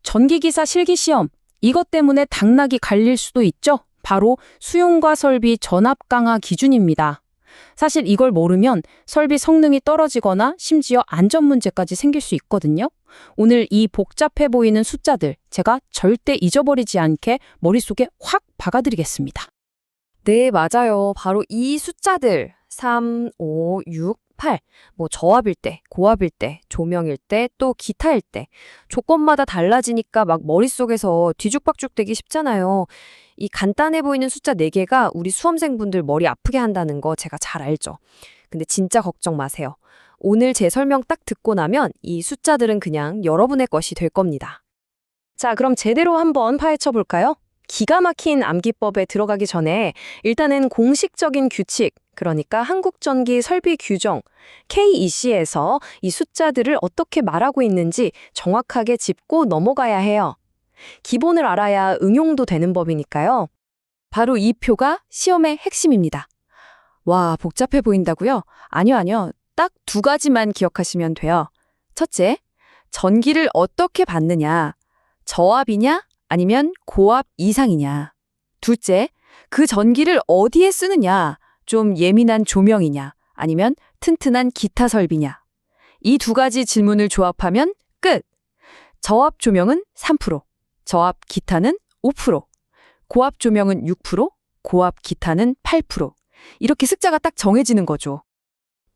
전기기사 실기시험, 이것 때문에 당락이 갈릴 수도 있죠? 바로 수용과 설비 전압 강화 기준입니다. 사실 이걸 모르면 설비 성능이 떨어지거나 심지어 안전 문제까지 생길 수 있거든요. 오늘 이 복잡해 보이는 숫자들 제가 절대 잊어버리지 않게 머릿속에 확 박아드리겠습니다. 네, 맞아요. 바로 이 숫자들. 3, 5, 6, 8. 저압일 때, 고압일 때, 조명일 때, 또 기타일 때. 조건마다 달라지니까 막 머릿속에서 뒤죽박죽 되기 쉽잖아요. 이 간단해 보이는 숫자 4개가 우리 수험생분들 머리 아프게 한다는 거 제가 잘 알죠. 근데 진짜 걱정 마세요. 오늘 제 설명 딱 듣고 나면 이 숫자들은 그냥 여러분의 것이 될 겁니다. 자, 그럼 제대로 한번 파헤쳐 볼까요? 기가 막힌 암기법에 들어가기 전에 일단은 공식적인 규칙, 그러니까 한국전기설비규정 KEC에서 이 숫자들을 어떻게 말하고 있는지 정확하게 짚고 넘어가야 해요. 기본을 알아야 응용도 되는 법이니까요. 바로 이 표가 시험의 핵심입니다. 와, 복잡해 보인다고요? 아니요. 딱 2가지만 기억하시면 돼요. 첫째, 전기를 어떻게 받느냐? 저압이냐? 아니면 고압 이상이냐? 둘째, 그 전기를 어디에 쓰느냐? 좀 예민한 조명이냐? 아니면 튼튼한 기타 설비냐? 이 2가지 질문을 조합하면 끝! 저압 조명은 3%, 저압 기타는 5%, 고압 조명은 6%, 고압 기타는 8%. 이렇게 숫자가 딱 정해지는 거죠.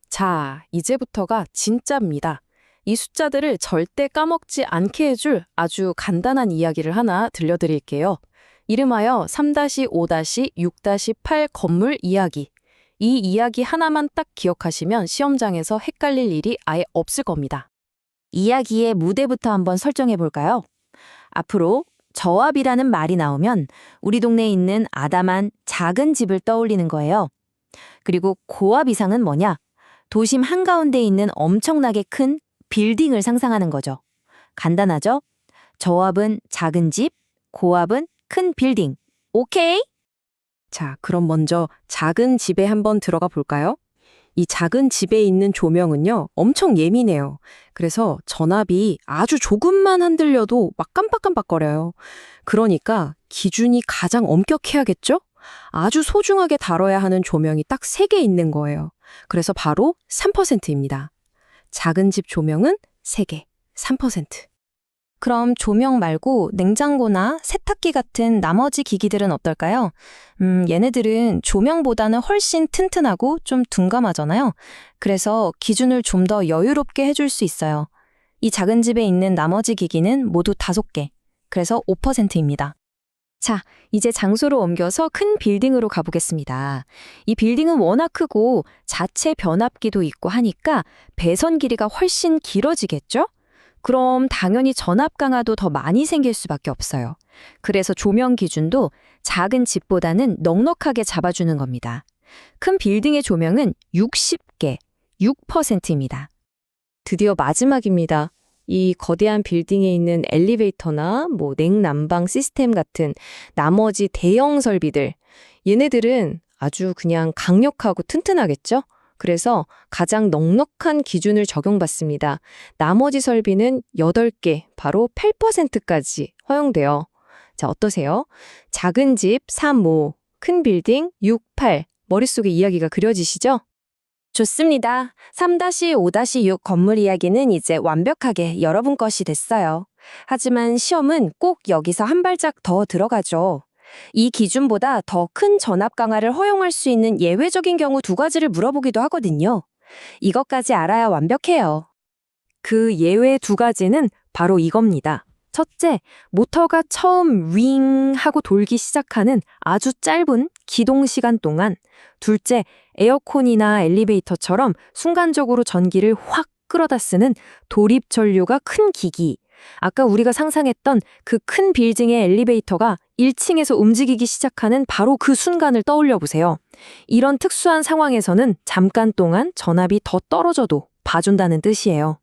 자, 이제부터가 진짜입니다. 이 숫자들을 절대 까먹지 않게 해줄 아주 간단한 이야기를 하나 들려드릴게요. 이름하여 3-5-6-8 건물 이야기. 이 이야기 하나만 딱 기억하시면 시험장에서 헷갈릴 일이 아예 없을 겁니다. 이야기의 무대부터 한번 설정해 볼까요? 앞으로 저압이라는 말이 나오면 우리 동네에 있는 아담한 작은 집을 떠올리는 거예요. 그리고 고압 이상은 뭐냐? 도심 한가운데에 있는 엄청나게 큰 빌딩을 상상하는 거죠. 간단하죠? 저압은 작은 집, 고압은 큰 빌딩. 오케이? 자, 그럼 먼저 작은 집에 한번 들어가 볼까요? 이 작은 집에 있는 조명은요, 엄청 예민해요. 그래서 전압이 아주 조금만 흔들려도 막 깜빡깜빡거려요. 그러니까 기준이 가장 엄격해야겠죠? 아주 소중하게 다뤄야 하는 조명이 딱 3개 있는 거예요. 그래서 바로 3%입니다. 작은 집 조명은 3개, 3%. 그럼 조명 말고 냉장고나 세탁기 같은 나머지 기기들은 어떨까요? 얘네들은 조명보다는 훨씬 튼튼하고 좀 둔감하잖아요. 그래서 기준을 좀 더 여유롭게 해줄 수 있어요. 이 작은 집에 있는 나머지 기기는 모두 5개. 그래서 5%입니다. 자, 이제 장소로 옮겨서 큰 빌딩으로 가보겠습니다. 이 빌딩은 워낙 크고 자체 변압기도 있고 하니까 배선 길이가 훨씬 길어지겠죠? 그럼 당연히 전압 강화도 더 많이 생길 수밖에 없어요. 그래서 조명 기준도 작은 집보다는 넉넉하게 잡아주는 겁니다. 큰 빌딩의 조명은 60개, 6%입니다. 드디어 마지막입니다. 이 거대한 빌딩에 있는 엘리베이터나 냉난방 시스템 같은 나머지 대형 설비들, 얘네들은 아주 그냥 강력하고 튼튼하겠죠? 그래서 가장 넉넉한 기준을 적용받습니다. 나머지 설비는 8개, 바로 8%까지 허용돼요. 자, 어떠세요? 작은 집 3, 5, 큰 빌딩 6, 8. 머릿속에 이야기가 그려지시죠? 좋습니다. 3-5-6 건물 이야기는 이제 완벽하게 여러분 것이 됐어요. 하지만 시험은 꼭 여기서 한 발짝 더 들어가죠. 이 기준보다 더 큰 전압 강화를 허용할 수 있는 예외적인 경우 2가지를 물어보기도 하거든요. 이것까지 알아야 완벽해요. 그 예외 2가지는 바로 이겁니다. 첫째, 모터가 처음 윙 하고 돌기 시작하는 아주 짧은 기동 시간 동안. 둘째, 에어컨이나 엘리베이터처럼 순간적으로 전기를 확 끌어다 쓰는 돌입 전류가 큰 기기. 아까 우리가 상상했던 그 큰 빌딩의 엘리베이터가 1층에서 움직이기 시작하는 바로 그 순간을 떠올려 보세요. 이런 특수한 상황에서는 잠깐 동안 전압이 더 떨어져도 봐준다는 뜻이에요.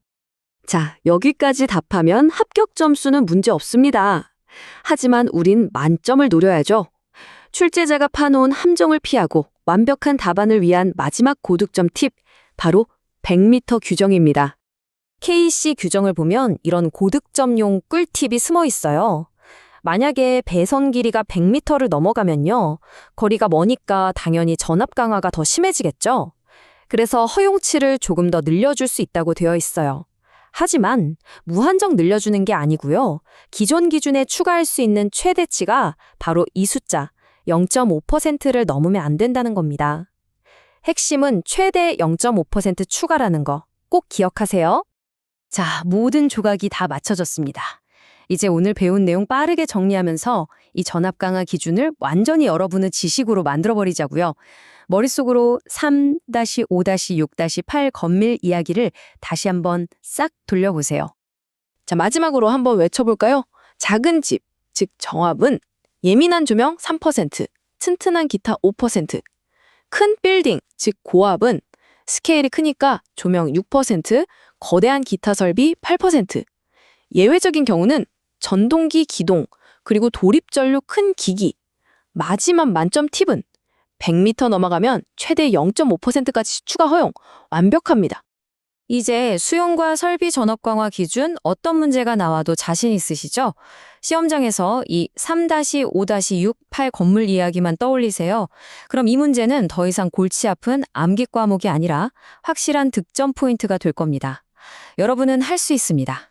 자, 여기까지 답하면 합격 점수는 문제 없습니다. 하지만 우린 만점을 노려야죠. 출제자가 파놓은 함정을 피하고 완벽한 답안을 위한 마지막 고득점 팁, 바로 100m 규정입니다. KC 규정을 보면 이런 고득점용 꿀팁이 숨어 있어요. 만약에 배선 길이가 100m를 넘어가면요. 거리가 머니까 당연히 전압 강화가 더 심해지겠죠. 그래서 허용치를 조금 더 늘려줄 수 있다고 되어 있어요. 하지만 무한정 늘려주는 게 아니고요. 기존 기준에 추가할 수 있는 최대치가 바로 이 숫자 0.5%를 넘으면 안 된다는 겁니다. 핵심은 최대 0.5% 추가라는 거 꼭 기억하세요. 자, 모든 조각이 다 맞춰졌습니다. 이제 오늘 배운 내용 빠르게 정리하면서 이 전압 강화 기준을 완전히 여러분의 지식으로 만들어버리자고요. 머릿속으로 3-5-6-8 건밀 이야기를 다시 한번 싹 돌려보세요. 자, 마지막으로 한번 외쳐볼까요? 작은 집, 즉 정압은 예민한 조명 3%, 튼튼한 기타 5%, 큰 빌딩, 즉 고압은 스케일이 크니까 조명 6%, 거대한 기타 설비 8%, 예외적인 경우는 전동기 기동, 그리고 도립전류 큰 기기. 마지막 만점 팁은 100m 넘어가면 최대 0.5%까지 추가 허용. 완벽합니다. 이제 수용과 설비 전압 강화 기준 어떤 문제가 나와도 자신 있으시죠? 시험장에서 이 3-5-6-8 건물 이야기만 떠올리세요. 그럼 이 문제는 더 이상 골치 아픈 암기 과목이 아니라 확실한 득점 포인트가 될 겁니다. 여러분은 할 수 있습니다.